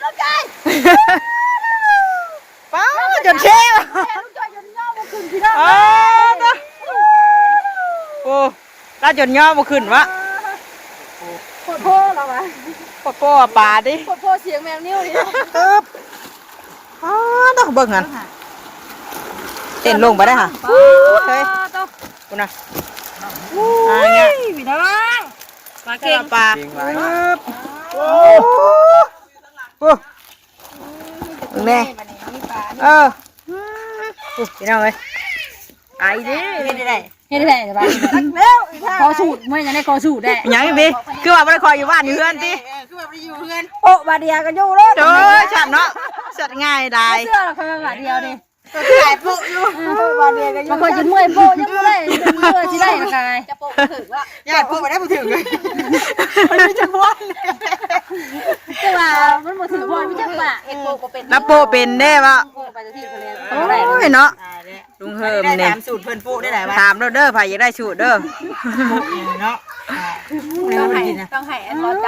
ลูกชาย ป้าจนเชี่ยว ลูกชายจนย่อมาขึ้นพี่น้อง โอ้ตาจนย่อมาขึ้นวะ ปวดโพ่เราไหม ปโป้ปลาดิ ปวดโพ่เสียงแมวนิ้วดิ ตึ๊บอ๋อต้องเบิ่งกันเต้นลงไปได้ค่ะเฮ้ยคุณนะเงี้ย พี่น้องปลาเก่ง ปลาโอ้โหแน่พี่น้องเลยไอ้ดิเห็นได้ เห็นได้ไหมแล้วคอสูตรไม่ยังได้คอสูตรได้ ยังอีบีคือว่าไม่ได้คอยอยู่บ้านอยู่เพื่อนติ คือแบบไปอยู่เพื่อนโอ้บาเดียกันอยู่เลย โอ้ยฉันเนาะฉันง่ายได้ เสื้อเราเคยมาบาเดียวดิถ่ายโป๊ะอยู่บาเดียกันอยู่บางคนจะเมื่อยโป๊ะยังไม่ได้เมื่อยที่ได้ละกายจะโป๊ะถึงว่าอยากโป๊ะมาได้มาถึงเลยมันไม่จะพ้นแต่ว่ามันมาถึงพ้นไม่ใช่ป่ะเอ็กโป๊ะก็เป็น นับโปเป็นได้ปะ โป๊ะไปที่เขาเรียน โอ้ยเนาะลุงเฮิมเนี่ย ถามสูตรเพิ่นปูได้หลายวัน ถามเราเด้อไผอยากได้สูตรเด้อ เนาะ ต้องให้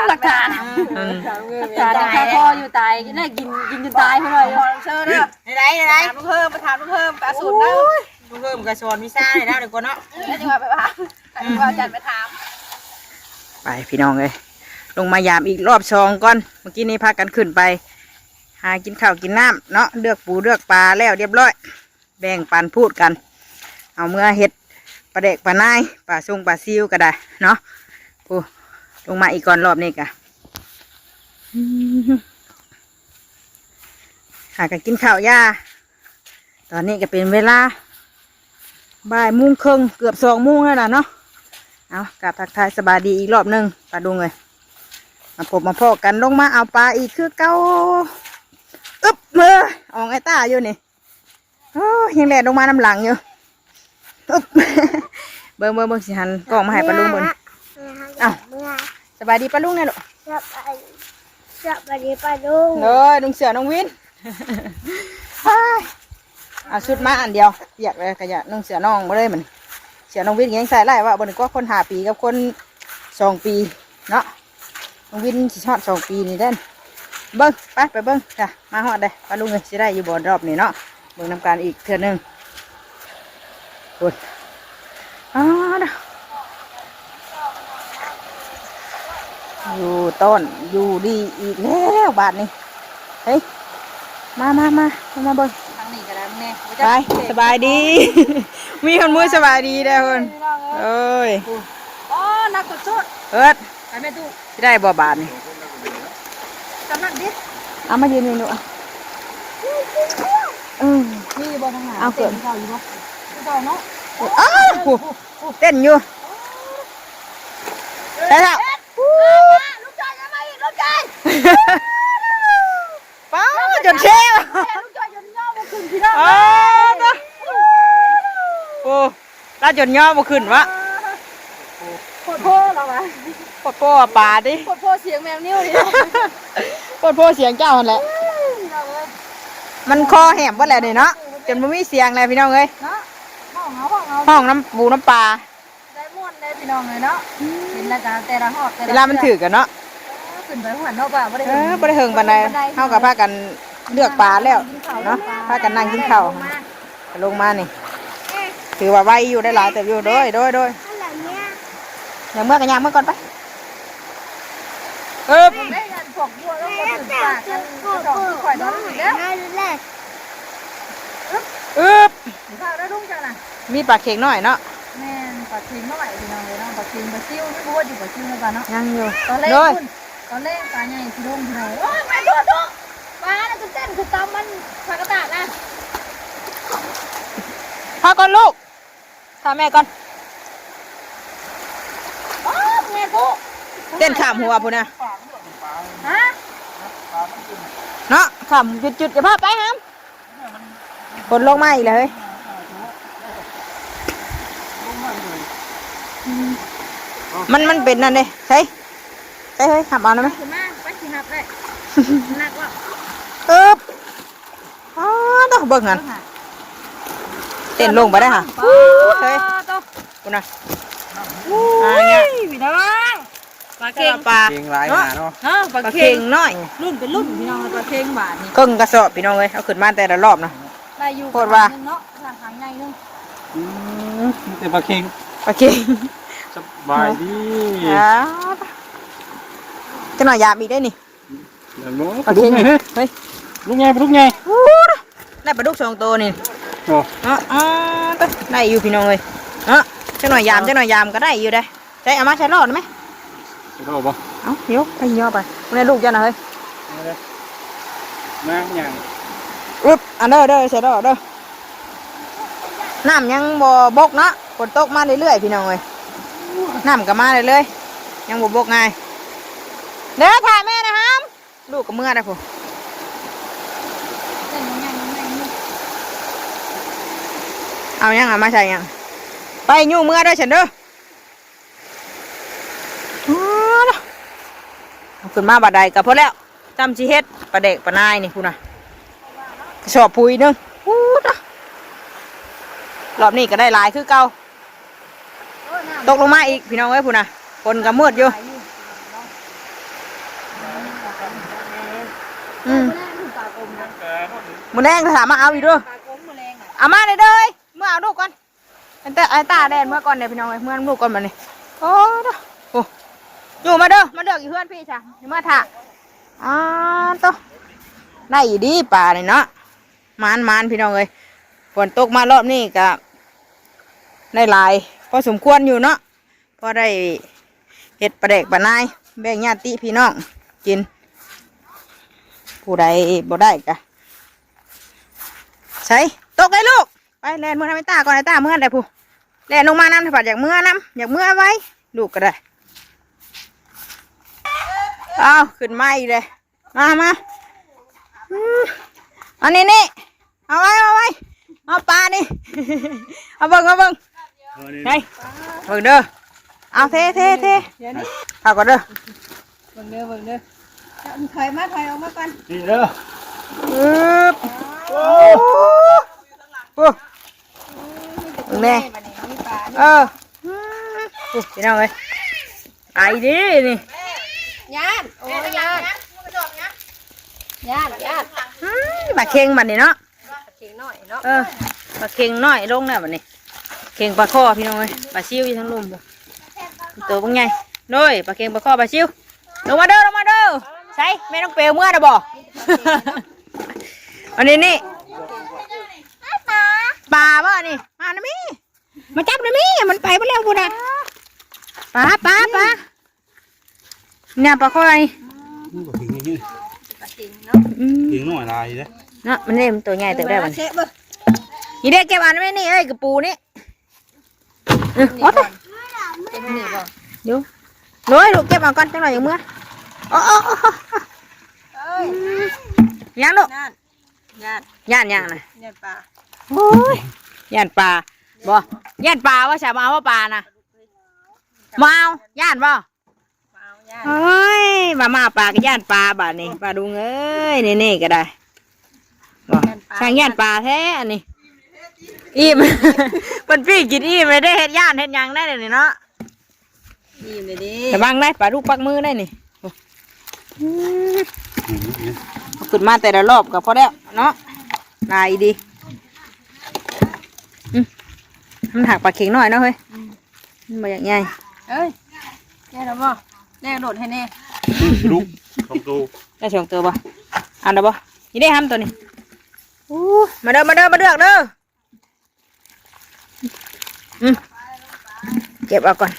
หลักฐานหลักฐานแค่พออยู่ตายกินได้กินจนตายเขาเลยเชิญเด้อ ไหนไหน ถามลูกเพิ่มมาถามลูกเพิ่มปลาสูตรเด้อ ลูกเพิ่มกระชอนวิซ่าเลยนะเดี๋ยวก่อนเนาะ แล้วจะมาไปถามว่าจัดไปถาม ไปพี่น้องเลยลงมายามอีกรอบสองก่อนเมื่อกี้นี้พากันขึ้นไปหากินข้าวกินน้ำเนาะเลือกปูเลือกปลาแล้วเรียบร้อยแบ่งปันพูดกันเอาเมื่อเห็ดปลาเด็กปลานายปลาซุงปลาซิวก็ได้เนาะปูลงมาอีกก่อนรอบนี้กะหากันกินข้าวย่าตอนนี้ก็เป็นเวลาบ่ายโมงครึ่งเกือบ2 โมงแล้วนะเนาะเอากลับทักทายสบายดีอีกรอบหนึ่งปลาดุงเลยมาพบมาพอกันลงมาเอาปลาอีกคือเก้าอึ๊บมืออองไอ้ตาอยู่นี่โอ้ยังแหลดลงมาน้ำหลังอยู่อึ๊บเบิ่งสิหันกล้องมาให้ปลาลุงบนอ้าวสบายดีปลาลุงเนี่ยลูก สวัสดีป้าลุง เลยลุงเสือน้องวินเอาชุดมาอันเดียวเปียกเลยกระยะน้องเสือน้องมาเลยมันเสือน้องวินยังใส่ไล่ว่าบนก็คน5 ปีกับคน2 ปีเนาะน้องวินสิชอด2 ปีนี่เด่นเบิ้งไปเบิ้งจ้ะมาฮอดเลยปลาลุงเลยสิได้อยู่บนรอบนี่เนาะเบิ้งนำการอีกเทื่อนึงโอ้ยอ้าวเด้ออยู่ต้นอยู่ดีอีกแล้วบาทนี่เฮ้ยมาเบิ้ง ทางนี้ก็ได้แม่ ไปสบายดี มีคนมือสบายดีได้อคนเอ้ย อ๋อนักกดชุด เอิด ไปแม่ตู้ สิได้บ่บาทนี่ กำลังดิ เอามายืนนี่หนูนี่บอลทางหา เอาเกิด เขาอยู่บ่ต่อเนาะ อ้าวเต้นอยู่ได้แล้ว ลูกชายยังไม่ลูกชาย ป้าจนเชี่ยว ลูกชายจนย่อมาขึ้นพี่น้อง โอ้ตาจนย่อมาขึ้นวะ ปวดโพ่เราไหม ปดโป้ปลาดิ ปวดโพ่เสียงแมวนิ้วดิ ปดโป้เสียงเจ้าหั่นแหละมันคอแหบว่าแหละนี่เนาะจนมันมีเสียงเลยพี่น้องเอ้ย เนาะห้องเอา ห้องน้ำปูน้ำปลา ได้ม่วนได้พี่น้องเลยเนาะเป็นรายการแต่ละหอด เวลามันถือกันเนาะ ขึ้นไปหัวเนาะป่ะไม่ได้ บ่ได้เฮิงปานใดเฮากับพากันเลือกปลาแล้วเนาะพากันนั่งกินข้าวลงมานี่ถือว่าไวอยู่ได้หลายแต่อยู่โดยอย่างเมื่อกันยางเมื่อก่อนไปได้ยันพวกบัวแล้วก็ถึงปากกันสองข่อยนอนอีกแล้ว ข้าวได้รุ่งจังนะ มีปลาเค็งหน่อยเนาะ แม่ปลาทิ้งเมื่อไหร่พี่น้องเลยเนาะปลาทิ้งปลาซิ่วนี่พูดอยู่ปลาซิ่วนะปลาเนาะ ยังอยู่ ตอนแรก โดย ตอนแรกปลาใหญ่ที่รุ่งพี่น้องโอ้ยไม่โดนปลาน่ะคือเต้นคือตำมันปลากระตากนะ พาก่อนลูกพาแม่ก่อน โอ้แม่กู เต้นขามหัวพุ่นนะ ฮะ เนาะขามจุดๆจะพาไปฮัมฝนลงมาอีกเลยมันเป็นนั่นเลยใช่เฮ้ยขับเอาได้ไหม ขึ้นมาไปสิหับเลยหนักว่ะ อ๋อต้องเบิ่งกันเต้นลงไปได้ค่ะเฮ้ยคุณนะเงี้ย พี่น้อง ปลาเค็งปลา เก่งหลายหนาเนาะ ฮะปลา ปลา เค็ เค็ ง งน้อย รุ่นเป็นรุ่นพี่น้องปลาเค็งบาทนี่ ครึ่งกระสอบพี่น้องเลยเอาขึ้นมาแต่ละรอบนะ ได้อยู่ โคตรว่า เนาะทางหางใหญ่นึง มีแต่ปลาเค็ง ปลาเค็ง สบายดี จะหน่อยยามอีกได้นี่ เดี๋ยวนู้น ปลาเค็งเฮ้ย ลูกไงลูกไง ได้ปลาดุกสองตัวนี่ โอ้ ได้อยู่พี่น้องเลยจะหน่อยยามก็ได้อยู่ได้ใช้เอามาใช้รอดไหม จะเข้าบ่ เอาเดี๋ยวไปย่อไปคุณนายลูกเจ้าหน่อยเฮ้ย มาอย่าง อึบอันเด้อใช้รอดเด้อน้ำยังบ่บกเนาะฝนตกมาเรื่อยๆพี่น้องเลยน้ำก็มาเรื่อยๆยังบ่บกง่ายเด้อถ่ายแม่นะครับลูกกับเมื่อได้ผม เส้นใหญ่นี่ เอายังเอามาใส่ยังไปยู่เมื่อเด้อฉันเด้อเอาขึ้นมาบาดใดกับพอแล้วจำชีเฮ็ดปลาเด็กปลานายนี่คุณน่ะกระสอบปุ๋ยนึงรอบนี้ก็ได้หลายคือเก่าตกลงมาอีกพี่น้องเอ้ยคุณน่ะคนก็มืดอยู่มือแดงถามมาเอาอีกด้วย ปลาโกงแมลงอ่ะ เอามาเลยเด้อเมื่อเอาลูกก่อนแต่ไอ้ตาแดนเมื่อก่อนเนี่ยพี่น้องเอ้ยเมื่อลูกก่อนมาเนี่ยโอ้โหอยู่มาเด้อมาเด้ออยู่เพื่อนพี่จ้ะเมื่อถ่าโตได้อยู่ดีป่าเนี่ยเนาะมันพี่น้องเอ้ยฝนตกมารอบนี้ก็ได้หลายพอสมควรอยู่เนาะพอได้เห็ดปลาแดกปลานายแบ่งญาติพี่น้องกินผู้ใดบ่ได้กะใช่ตกเลยลูกไปแลนเมื่อทำไอ้ตาก่อนไอ้ตาเมื่อได้ผู้แลนลงมาน้ำถ้าปัดอยากเมื่อน้ำอยากเมื่อไว้ลูกก็ได้เอาขึ้นมาอีกเลยมาอันนี้เอาไว้เอาปลานี่ เอาเบิ่งไงเบิ่งเด้อเอาเทเดี๋ยวนี้เอาก่อนเด้อ เบิ่งเด้อถอยออกมาก่อน นี่เด้อ โอ้แม่ บัดนี้มีปลา พี่น้องเลยไอ้ดินี่ ย่านโอ้ยย่านปลาเค็งบัดนี้เนาะ เข่งน้อยเนาะ ปลาเค็งน้อยลงแล้วบัดนี้เค็งปลาข้อพี่น้องเลยปลาซิวอยู่ทั้งลุ่มตัวเป็นไงด้วยปลาเค็งปลาข้อปลาซิวลงมาเด้อใช่แม่ต้องเปลวเมื่อนะบอกอันนี้ปลาบ่นี่มานะมี่มาจับนะมี่มันไปไปแล้วบุญอะปลาเนี่ยปลาข้ออะไร นี่ก็ถึงนี่ ปลาเข่งเนาะ ถึงหน่อยลายเลย เนาะมันเล่มตัวใหญ่เติบได้บัด เชฟเบิ่ง นี่ได้เก็บอันไหมนี่เอ้ยกระปูนี่โอ้ย เต็มนี่บ่ เดี๋ยวน้อยลูกเก็บเอาก่อนจังหน่อยอย่างเมื่อโอ้ เอ้ย ยังลูก ย่าน ย่านนะ ย่านปลา โอ้ยย่านปลาบ่ย่านปลาว่าชาวมาว่าปลานะมาเอาย่านบ่ ย่าน เฮ้ยมาปลาก็ย่านปลาบาดนี่ปลาดุงเอ้ยนี่ก็ได้บ่ช่างย่านปลาแท้อันนี้อิ่ม เป็นพี่กินอิ่มเลยได้เฮ็ดย่านเฮ็ดยังได้เลยนี่เนาะ ดีเลยดิ แต่บางได้ปลาลูกปักมือได้นี่ขึ้นมาแต่ละรอบก็พอแล้วเนาะลายดีมันหักปลาเข็งหน่อยเนาะเฮ้ยมันบ่อย่างใหญ่ เอ้ยแน่แล้วบ่แน่โดดให้แน่ ลูกของตู ได้สองตัวบ่อันเด้อบ่นี่ได้ห้ำตัวนี้มาเด้อเดือกเด้อเก็บเอาก่อน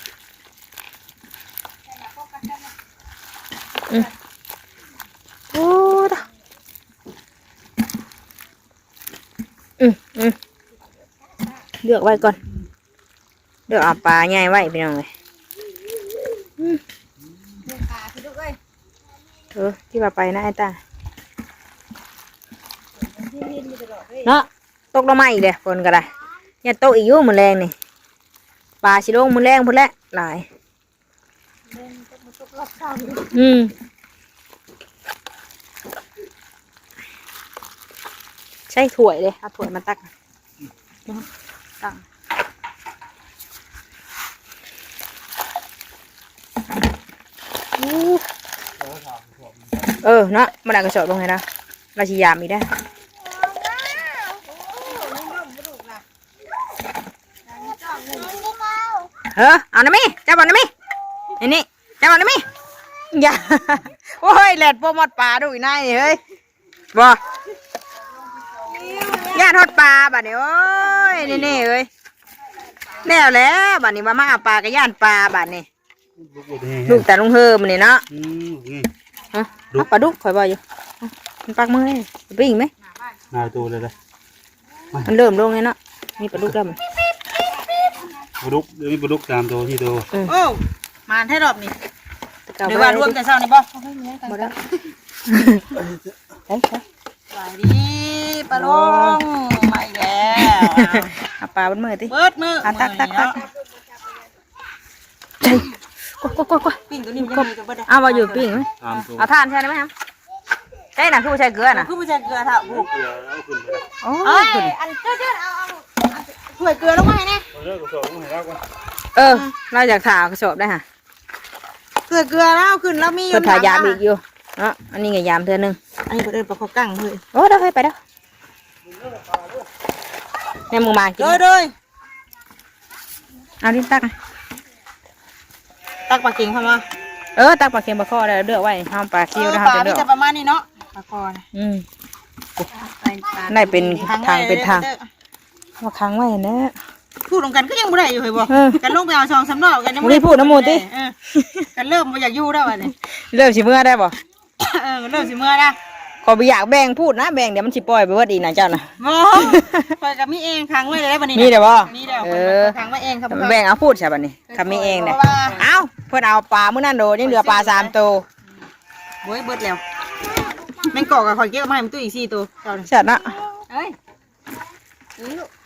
โอ้ตาเลือกไว้ก่อนเลือกเอาปลาใหญ่ไว้พี่น้องเลยที่ว่าไปนะไอ้ตาเนาะตกลงมาอีกเลยฝนก็ได้เนี่ยตกอีกอยู่มือแรงนี่ปลาชิลงมือแรงพุ่นแหละหลายใช่ถ้วยเลยเอาถ้วยมาตักตัก เนาะมันได้กระสอบลงไงนะราชิยามอีกได้เอานะมิจับบอลนะมินี่จับบอลนะมิอย่าโอ้ยแหลดโปรโมทปลาดูอีกนายเฮ้ยบ่ย่าทอดปลาบัดนี้โอ้ยนี่เอ้ยแล้วบัดนี้มาเอาปลากับย่านปลาบัดนี้ลูกแต่ลุงเฮิมนี่เนาะฮะปลาดุกคอยบ่อยู่มันปักมือปิ้งไหม นาตัวเลยเลย มันเริ่มลงเลยเนาะมีปลาดุกแล้วมัน ปลาดุกมีปลาดุกตามตัวที่ตัว โอ้มาแท้รอบนี่หรือว่ารวมแต่เช้านี่บ่ หมดแล้วไป สวัสดีปลาลงมาอีกแล้ว เอาปลาบนมือติ เบิดมือ ตักใช่กด ปิ้งตัวนี้มันยังมีกับเบิด เอามาอยู่ปิ้งไหม ตามตัว เอาท่านใช่ไหมครับใช่น่ะคือใช้เกลือน่ะ คือผู้ชายเกลือเท่าบุก เกลือเอาขึ้นไปเลย โอ้ เอ้ ย ยอันเจ้าเอาถ้วยเกลือลงมาให้แน่ เอาเลิกกระสอบให้เราก่อน เราอยากถ่ากระสอบได้ค่ะ ถ้วยเกลือแล้วขึ้นแล้วมี เพิ่นถ่ายยามอีกอยู่เนาะอันนี้ไงยามเธอหนึ่ง อันนี้เดินปลาคอกั้งเลย โอ้เด้อไปเด้อแม่มึงมากิน เลย เอาดินตัก ตักปลาเก่งเข้ามา ตักปลาเค็มปลาข้อได้เลือกไว้ห้ามปลาคิ้วนะ ป ห้าม ลา จะเลื มี อก แต่ประมาณนี้เนาะปลาคอ ได้เป็นทางเป็นทางมาค้างไว้นะ พูดตรงกันก็ยังไม่ได้อยู่เหรอบ่กันลงไปเอาซองสำรอกกันยัง มึงนี่พูดน้ำมูติ กันเริ่มมาอยากอยู่แล้วอันนี้ เริ่มสิเมื่อได้บ่ เริ่มสิเมื่อนะ ขอไปอยากแบ่งพูดนะแบ่งเดี๋ยวมันสิปล่อยไปเบิดอีกนะเจ้าน่ะ บ่คอยกับมีเองค้างไว้เลยวันนี้ มีเดี๋ยวบ่ มีเดี๋ยวค้างไว้เองครับ แบ่งเอาพูดใช่ป่ะนี่คำนี้เองเนี่ยเอาเพิ่นเอาปลามื้อนั้นโดยังเหลือปลา3ตัว โว้ยเบิดแล้วแม่งกอกกับคอยเก็บมาให้มันตู้อีก4ตัวเจ้า เสร็จนะ เอ้ย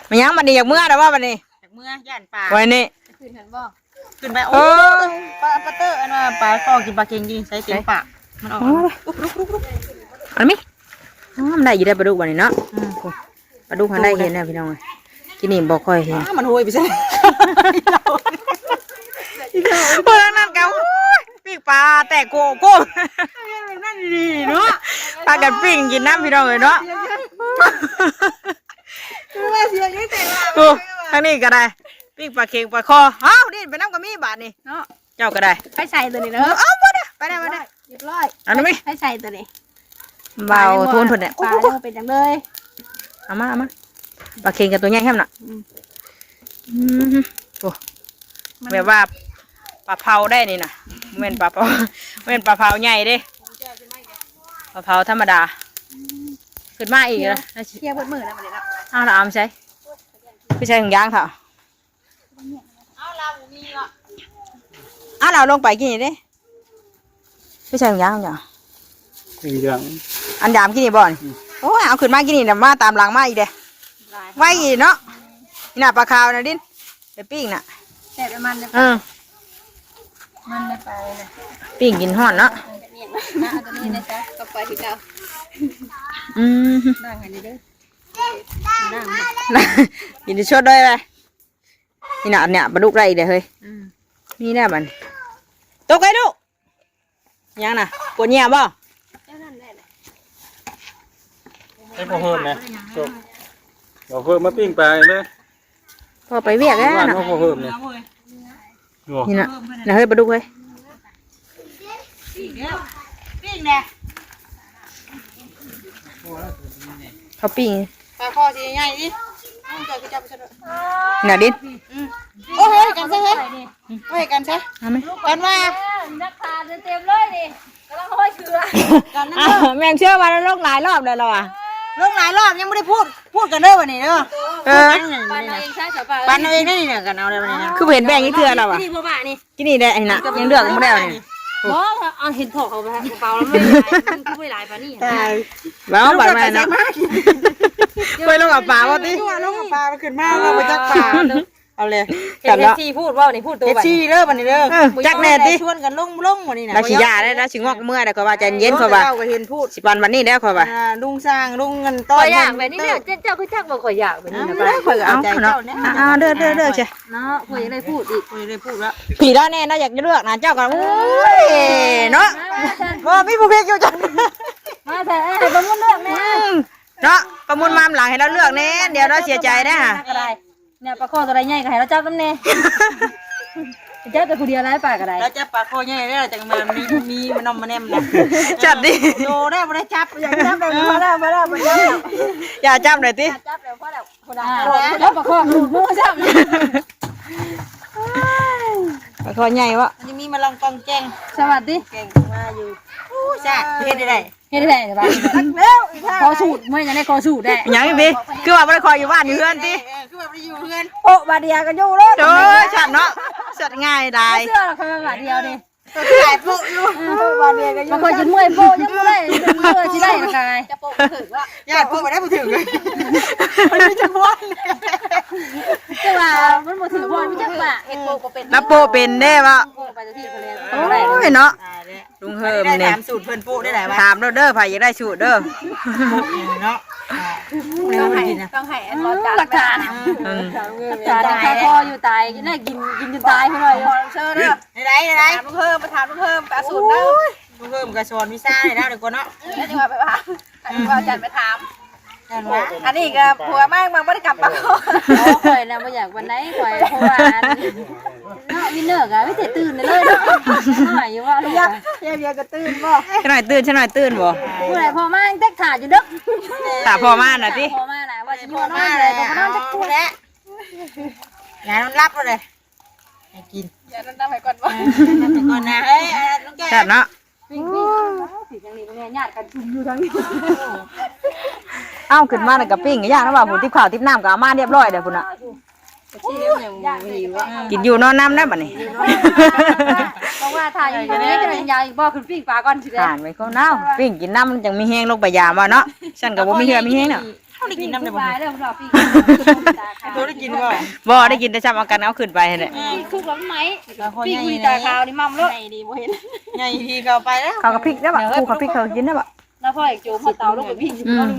มันยังมันนี่อยากเมื่อแต่ว่าบัดนี้ จากเมื่อย่านปลา ไว้นี่ ขึ้นไปโอ้ปลาเตอร์อันว่าปลาคอกินปลาเค็งกินใส่เต็มปากมันออก อันนี้มันได้อยู่ได้ปลาดุกบัดนี้เนาะปลาดุกมันได้เห็นแน่พี่น้องกินนี่บ่ค่อยเห็น มันโหยไปใช่ เพิ่นนั่นกันปิ้งปลาแต่โกโก้ นั่นดีเนาะ ปลากันปิ้งกินน้ำพี่น้องเลยเนาะ ว่าเสียงยังแต่ว่า โอ้ทางนี้ก็ได้ปิ้งปลาเค็งปลาคอเอ้านี่ไปน้ำกับมีบาทนี่เนาะเจ้าก็ได้ ไปใส่ตัวนี้เนอะ เอาบ่ได้ไปได้มาได้ เรียบร้อย อันนี้ไหม ไปใส่ตัวนี้ เบาทุนเพิ่นเนี่ย ปลาเนี่ยเป็นจังเลย เอามาปลาเค็งกับตัวใหญ่แค่น่ะโอ้แบบว่าปลาเผาได้นี่นะเว้นปลาเผาเว้นปลาเผาใหญ่เด้ปลาเผาธรรมดาขึ้นมาอีกแล้ว เที่ยวเปิดมือแล้วมาเลยเนาะ เอาละเอาใช้พี่ใช้ถุงยางเถอะ เอาเรามีอ่ะ เอาเราลงไปกินนี่เด้พี่ใช้ถุงยางจ้ะ อีกอย่าง อันยามกินนี่บ่อนโอ้ยเอาขึ้นมากินนี่แต่มาตามหลังมาอีกเด้ไว้อีกเนาะนี่น่ะปลาขาวนะดินไปปิ้งน่ะ แซ่บมันเลย มันเลยไปเลย ปิ้งกินห่อนเนาะ เนี่ยนะเอาตัวนี้นะจ๊ะก็ไปที่เก่า นั่งให้ดีเด้อนั่ง กินที่ชดด้วยไปนี่น่ะเนี่ยปลาดุกไรอีกเด้อเฮ้ยนี่แน่มันตกไอ้ดุยังน่ะปวดเงียบบ่ เจ้านั่นแหละ ให้พอเพิ่มนะพอเพิ่มมาปิ้งปลาเลย พอไปเวียกแล้ว ว่า น่ะ น้องพอเพิ่มเนี่ย นี่น่ะน่ะเฮ้ยปลาดุกเฮ้ย ปิ้งแน่ เขาปิ้ง ปลาคอสิใหญ่ดิเกิดจับซะด้วย น่ะดิน โอ้เฮ้ยกันซะเฮ้ยเฮ้ยกันซะ เอาไหม กันว่า นักขาเต็มเลยดิกำลังห้อยเชือ กันนั่น อ้าวแม่งเชื่อมาแล้วลงหลายรอบเลยเราอ่ะ ลงหลายรอบยังไม่ได้พูดกันเด้อวันนี้เด้อ ปันเอาเองใช่ไหม ปันเอาเองได้นี่เนี่ยกันเอาเลยวันนี้นะ คือเห็นแบ่งนี่เถื่อเราอ่ะ นี่บ่บ่านี่ กินนี่ได้ไอ้น่ะยังเลือกไม่ได้นี่ บ่เอาเห็นถอกเอาไปเปล่าแล้วไม่หลายมันไม่หลายปานนี้ แล้วบัดมาเนาะไปลงกับปลาบ่ติ ตัวลงกับปลาขึ้นมาเราไปจักปลา เอาเลย เห็นที่พูดว่านี่พูดตัว เฮ็ด แบบ ชี้เด้อบัดนี้เด้อ จักแน่ติ ชวนกันลงบัดนี้น่ะ เราสิยาได้แล้วสิงอกเมื่อได้ก็ว่าใจเย็นเขาว่า เจ้าก็เห็นพูด สิปันวันนี้แล้วเขาว่า ลุงสร้างลุงเงินต้ ข่ น อยอยากแบบนี้เนี่ยเจ้าคือจักบ่ข่อยอยากแบบนี้นะ ไม่ได้ข่อยก็เอาใจเจ้าเนี่ย เอาเด้อใช่ เนาะข่อยยังได้พูดอีก ข่อยได้พูดแล้ว ผีแล้วแน่นะอยากจะเลือกนะเจ้าก็โอ้ยเนาะว่ามีผู้เพียงอยู่จัง มาแต่ให้บ่มุนเลือกแน่ เนาะประมูลมามหลังให้เราเลือกแน่เดี๋ยวเราเสียใจนะฮะ ก็ได้เนี่ยปลาคอตัวใดใหญ่ก็ให้เราจับนำแน่เจ้าแต่ผู้เดียวหลายปากก็ได้ แล้วจะปลาคอใหญ่ได้จังมันมีมันนมมันแนมนะ จับดิ โยได้บ่ได้จับอยากจับได้บ่ได้บ่ได้ อย่าจับหน่อยติ จับแล้วพอแล้วคนละแล้วปลาคอหลุดมือจับ ปลาคอใหญ่วะ มันจะมีมาลองกองแจ้ง สวัสดี แกงมาอยู่ใช่เฮ็ดได้ เฮ็ดได้ได้บ้าง แล้วอีกท่า ขอสูตรเมื่อยังได้ขอสูตรได้ ยังอีกดิคือว่าบ่ได้คอยอยู่บ้านอยู่เฮือนติ คือแบบไปอยู่เพื่อน โอ้บาเดียก็อยู่เลย โอ้ยฉันเนาะสัตว์ง่ายได้ เสื้อเราเคยบาเดียวดิ ตัวหลายปุ๊อยู่บาเดียก็อยู่ บางคนจะเมื่อยโปยังไม่ได้เมื่อยที่ได้ละกายจะโปถึงว่า ญาติปุ๊มาได้บ่ถึงเลยมันมีจังหวะ จะว่ามันบ่ถือว่ามันจะปะเฮ็ดโปก็เป็น แล้วโปเป็นแน่วะ โปไปที่ทะเล โอ้ยเนาะ ตายแล้ว ลุงเฮิม ได้ เนี่ย ถามสูตรเพิ่นปุ๊ได้หลายว่า ถามเราเด้อไผอยากได้สูตรเด้อ เนาะต้องให้ต้องให้ หลักฐาน อืม หลักฐานคาคออยู่ตายน่ากินจนตายเท่าไหร่เชิญเด้อ ไหนถามเพิ่มปลาสูตรเด้อเพิ่มกระชอนวิซ่าได้แล้วเดี๋ยวก่อนเนาะ แล้วจะมาไปว่าจัดไปถาม นั่นว่า อันนี้ก็ผัวมากมันบ่ได้กลับปากคอข่อยน่ะบ่อยากวันไหนข่อยเพราะว่าเนาะวินเนอร์ก็ไม่ได้ตื่นเลยเนาะหน่อยอยู่ว่าลูก เบียร์ก็ตื่นบ่ ฉันหน่อยตื่นบ่ ผู้ใดพอมาเต็กขาดอยู่เด้อ ถามพ่อมาน่ะติ พอมาน่ะว่าสิอยู่น มา อน เล เลย ย ก็ ก็ น น อ อน น จั จั ก ก คู่แล้วงานมันรับเลยให้กิน อย่านั้นตามไปก่อนว่า ก่อนนะเฮ้ยน้องแก้ แซ่บเนาะ ปิ้งสิจังนี้บ่แม่ญาติกันชุมอยู่ทั้งนี้ เอ้าขึ้นมาแล้วก็ปิ้งย่างแล้วว่าผู้ที่ข้าวทิพน้ำก็เอามาเรียบร้อยเด้อพุ่นน่ะ ที่เลี้ยงอย่างหิวอ่ะ กินอยู่นอนน้ำได้บัดนี้ เพราะว่าถ่ายอยู่ตรงนี้จะเป็นยาอีกบ่ขึ้นปิ้งปลาก่อนสิเด้ ผ่านไปก็น้าปิ้งกินน้ำมันจังมีแห้งลงไปยามว่าเนาะฉันก็บ่มีเหือมีแห้งเนาะ เขาได้กิ ปิ้ น ง น้ำได้ ป บ่ ลาเด้อบ่ปิ้ง เขาได้กินบ่ บ่ได้กินแต่ซ้ำเอากันเอาขึ้นไปนั่นแหละ คุกแล้วไหม เขา ปิ้ง ใหญ่ มีตาขาวนี่มั่มเลยดีบ่เห็น ใหญ่ทีเขาไปแล้ว เขาก็พริกได้บ่คู่เขาพริกเขากินได้บ่ แล้วพ่ออีกโจมพอเตาลงไปปิ้ง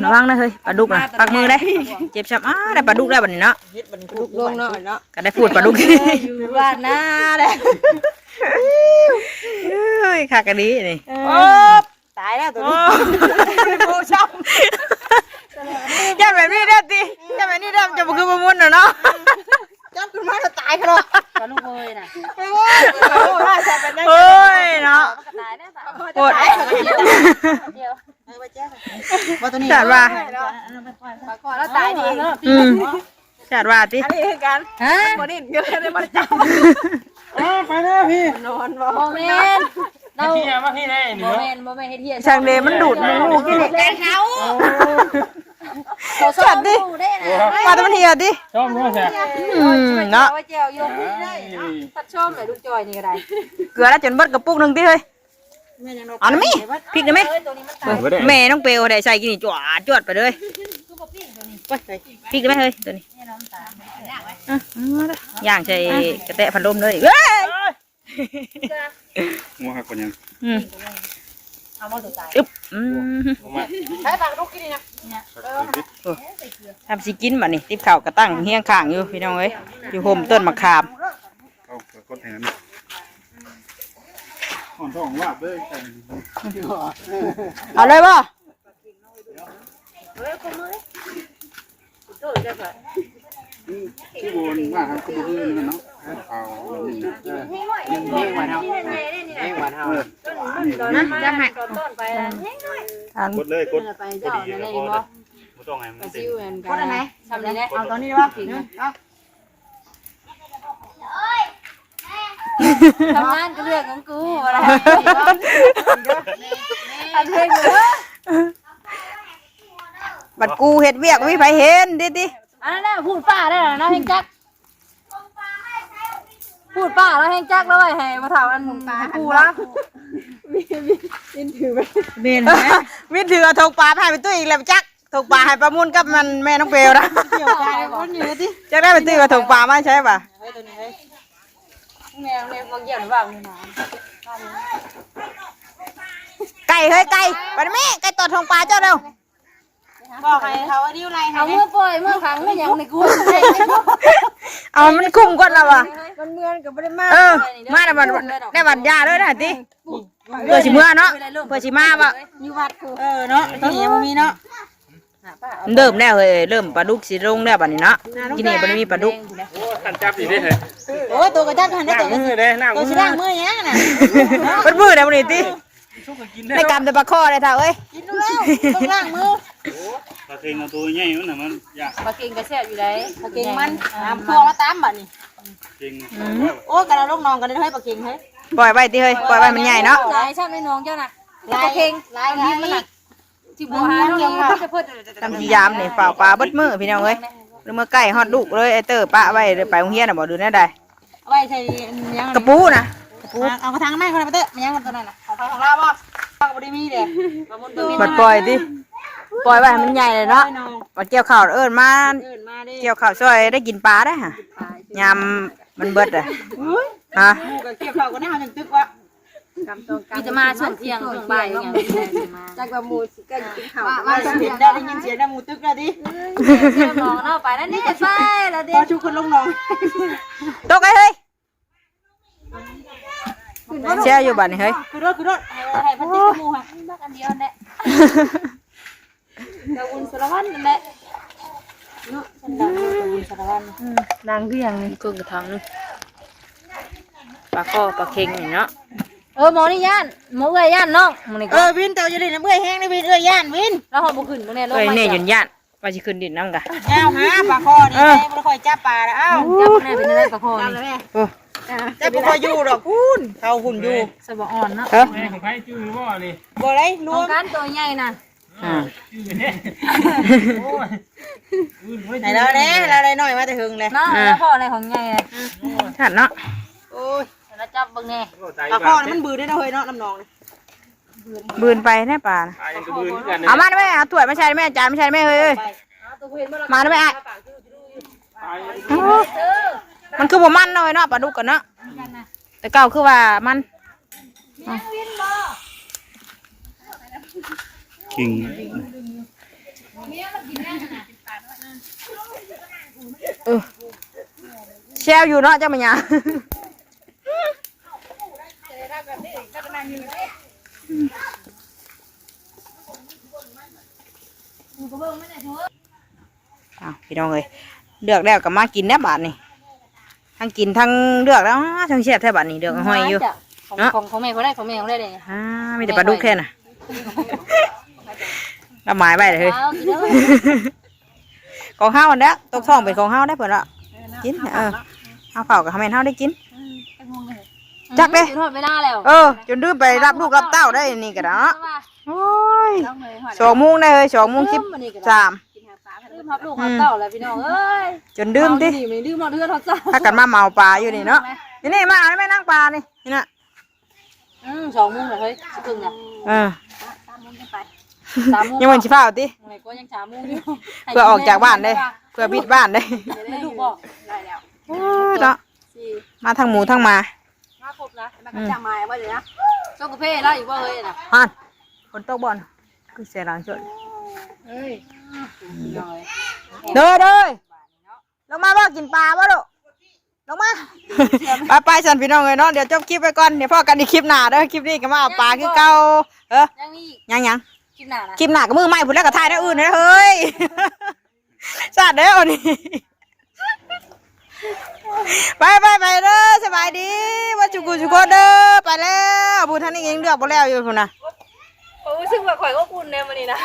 ระวังนะเฮ้ยปลาดุกนะปักมือได้เจ็บช้ำได้ปลาดุกได้บัดนี้เนาะ เฮ็ดบันทุกลงเนาะเนาะ ก็ได้พูดปลาดุก อยู่บ้านนะแหละ เอ้ยคักกันดีนี่ โอ้ตายแล้วตัวนี้โอ้ช่ำ ย่าแบบนี้ได้ติย่าแบบนี้ได้มันจะบ่คือบ่มุนเนาะ จับขึ้นมาจะตายเขาหรอก ก็ลูกเอ้ยน่ะ โอ้ยใส่เป็นได้ โอ้ยเนาะ ก็ตายได้ป่ะ ปวด เดียว ว่าตัวนี้ จัดว่า ก่อนแล้วตายดี จัดว่าติ อันนี้คือกัน ฮะ บ่ดิ้นก็เลยได้มาจับไปแล้วพี่นอนบ่ โมเมนเรา พี่มาพี่ได้นี่ โม เนาะ เมนโมเมนเฮ็ดเหี้ย ช่างเดมันดูดมูกินนี่ แต่เขาเขาซ้อมดูได้นะ มาแตะมันเหี่ยวติ ชอบด้วยแท้ เนาะ ไว้เจียวยกได้ตัดชมเลยลูกจอยนี่ก็ได้ เกลือแล้วจนเบิดกระปุกนึงติเฮ้ยเอานะมี่พริกได้ไหม ตัวนี้มันตาย แม่น้องเปลวได้ใส่กินนี่จวดไปเลยพริกได้ไหมเฮ้ยตัวนี้ย่างใส่กระแตะพันลมเลยเว้ย หัวหักคนยัง เอามาตัวตาย อึ๊บ ใช้ปากลูกกินนี่นะ ทำสิกินบัดนี่ติบข้าวกระตั้งเฮียงข้างอยู่พี่น้องเอ้ยอยู่ห่มต้นมะขาม เอาคนแทนอ่อนท้องลาบเลย เอาเลยบ่ ที่โบนมากครับก็คือเนาะเอานี่นะ จะหักต้นไป กดเลยกด ไปเจ้าในนี้บ่ ไม่ต้องไงมันเต็ม คนไหนทำได้ เอาตอนนี้ว่าเอา ทำงานก็เรื่องของกูอะไรทำเพลงเลย บัดกูเฮ็ดเวียกวิไผเห็นดิ อันนั้นพูดป้าได้แล้วนะเฮงจักพูดป้าแล้วเฮงจักเลยให้มาถามอันกูแล้ว เมนวินถือเอาทงปลาพายไปตู้อีกแล้วจัก ถกปลาให้ประมุนกับมันแม่น้องเบลนะ เกี่ยวกันมันอยู่ที่ จะได้ไปตื้อกับถกปลามาใช่ป่ะ เฮ้ยตัวนี้เฮ้ย แม่ฟังเกี่ยวหรือเปล่านี่นะ ไก่เฮ้ยไก่ไปแม่ไก่ตอดถกปลาเจ้าเร็ว บอกให้เขาว่าดิ้วไรให้ เอาเมื่อปล่อยเมื่อครั้งเมื่อยังในกู เอามันคุ้มก่อนแล้วว่ะ มันเมือนกับไม่ได้มา มาได้บัดได้บัดยาด้วยนะติเพื่อสิเมื่อเนาะเพื่อสิมาบ่ อยู่วัดกู เนาะที่นี่ยังมีเนาะ เริ่มแล้วเฮ้ยเริ่มปลาดุกสิลงแล้วบัดนี้เนาะกินนี่บ่ได้มีปลาดุก โอ้ขันจับอีกได้เลย โอ้ตัวกระจับหันได้ นั่ ตั ง ว มือเลยนั่ง ตัว มื ชิ อ ล่างมือยังน่ะ มันมืดแล้วบัดนี้ติ ชุกกิน ได้กำแต่ปลาข้อได้เท่าเอ้ย กินดูแล้วต้องล้างมือ โอ้ปลาเค็งเอาตัวใหญ่มันน่ะมันยาก ปลาเก่งกระแซ่บอยู่ไหน ปลาเก่งมันพวงมาตามบัดนี่ เค็ง โอ้กันเราลูกน้องกันได้เฮ้ยปลาเก่งเฮ้ย ปล่อยไว้ติเฮ้ยปล่อยไว้มันใหญ่เนาะ ลายชาติในน้องเจ้าน่ะ ลายเก่งลายนี้มัน จิบบัวหาน้องจะเพิ่น ทำสิยามนี่เฝ้าปลาเบิดมื้อพี่น้องเอ้ยหรือเมื่อใกล้ฮอดลูกเลยไอ้เตอร์ปะไว้ไปโรงเรียนน่ะบ่ดูแน่ได้ เอาไว้ใส่ยัง กระปูนะ เอากระถางแม่คนละเตะมันยังตัวนั้นน่ะของใครของเราบ่ต้องบริมีเด้ประมุนตัว บัดปล่อยติปล่อยไว้ให้มันใหญ่เลยเนาะบัดเกี่ยวข้าวเอิ้นมา อื่นมาดิ เกี่ยวข้าวซอยได้กินปลาได้ฮะยามมันเบิดอ่ะฮะ หมูกับเกี่ยวเขาก็ได้เอาจังตึกวะ มีจะมาช่วงเที่ยงช่วงบ่ายอย่างนี้จากว่าหมูสิก็กินข้าว ว่าเห็นได้ยินเสียงได้หมูตึกแล้วดิ เที่ยวน้องเนาะไปนั่นนี่จะไปแล้วเด็ พอชุกคนลงน้อง ตกไอ้เฮ้ยเชี่ยวอยู่บ้านนี่เฮ้ย คือรถให้พันติกหมูค่ะ บักอันเดียวแหละเดี๋ยวอุ่นสารวัตรนั่นแหละ เนาะฉันดังอยู่กับสารวัตร นางเรียงนี่ กึ่งกระทังปลาข้อปลาเค็งนี่เนาะ หมอนี่ย่านหมอเอ้ยย่านน้องมื้อนี้ก็ วินเต่าจะได้น้ำเบื่อแห้งได้วินย่านวิน แล้วฮอดบ่ขึ้นมื้อนี้ลง เอ้ย มา เนี่ยหยุนย่านว่าสิขึ้นดินน้ำกะ อ้าวหาปลาคอนี่ไงบ่ค่อยจับปลาแล้วอ้าว จับมื้อนี้เป็นอะไรปลาคอ จับ นี่ เลยแม่ โอ้ จับบ่ค่อยอยู่ดอกคุณเขาหุ่นอยู่ สะบ่อ่อนเนาะ เฮ้ย แม่ของใครจื้อว่าเลย บ่ได้ร ต้ ว อง ม การตัวใหญ่น่ะ อ่า จื้อเนี่ยโอ้ย ไหนเราเนี่ยเราได้น้อยมาแต่หึงเลย เนาะแล้วพ่ออะไรของใหญ่เลย ท่านเนาะ โอ้ย แล้วจับเบิ่งแน่ ปลาคอนี่มันบืนได้เนาะเฮ้ยเนาะน้ำนองนี่ บืนไปแน่ปลาน่ะ ตายยังกระบืนกันเลย เอามาได้ไหมเอาถ้วยไม่ใช่ไหมจานไม่ใช่ไหมเฮ้ย ไป มาได้ไหมไอ้ ตาย มันคือบ่มันเนาะเว้ยเนาะปลาดุกกันเนาะแต่เก่าคือว่ามัน เค็ง แชวอยู่เนาะเจ้ามันยาอ้าวพี่น้องเอ้ยเลือกแล้วก็มากินแน่บาทนี่ทั้งกินทั้งเลือกแล้วทั้งเสียบแท้บาทนี่เลือกห้อยอยู่ ของแม่เขาได้ของแม่เขาได้เลย อ่ามีแต่ปลาดุกแค่น่ะละหมายไปเลยเฮ้ย เอากินเด้อ ของเฮาอันเด้อตกท้องเป็นของเฮาได้เพิ่นละกินเอาเผากับเฮาแม่นเฮาได้กิน จักเด้ ถึงเวลาแล้ว จนดื้อไปรับลูกรับเต้าได้นี่ก็เนาะโอ้ย2 โมงได้เฮ้ย2 โมง 13 ลืมพับลูกพับเต้าแล้วพี่น้องเอ้ย จนดื่มติ นี่ลืมนอนเรือทอดเจ้า ถ้ากันมาเมาปลาอยู่นี่เนาะนี่มาเอาได้ไหมนั่งปลานี่นี่น่ะ 2 โมงแล้วเฮ้ยสิครึ่งน่ะ 3 โมงไป3 โมง ยังมันสิฟ้าวติ ไหนก็ยัง3 โมงอยู่ เพื่อออกจากบ้านได้เพื่อบิดบ้านได้ ได้ลูกบ่ได้แล้ว โอ้ยเนาะมาทั้งหมูทั้งหมา มาครบนะมันก็จะมาบ่เดี๋ยวนะโซกเพ่แล้วอยู่บ่เฮ้ยน่ะ ฮันฝนตกบ่อนคือเสียหลังจน เอ้ย เด้อลงมาบ่กินปลาบ่ลูกลงมาไปสันพี่น้องเลยเนาะเดี๋ยวจบคลิปไปก่อนเดี๋ยวพ่อกันในคลิปหน้าเด้อคลิปนี้ก็มาเอาปลาคือเก่ายังมี ยัง คลิปหน้านะ คลิปหน้าก็มือใหม่พุ่นแล้วก็ถ่ายได้อื่นนะเฮ้ยสาดเด้อวันนี้ไปเด้อสบายดีว่าจุกุจุกคนเด้อไปแล้วบุญท่านนี่เองเลือกบ่แล้วอยู่พุ่นน่ะ รู้สึกว่าข่อยก็คุณเนี่ยวันนี้นะ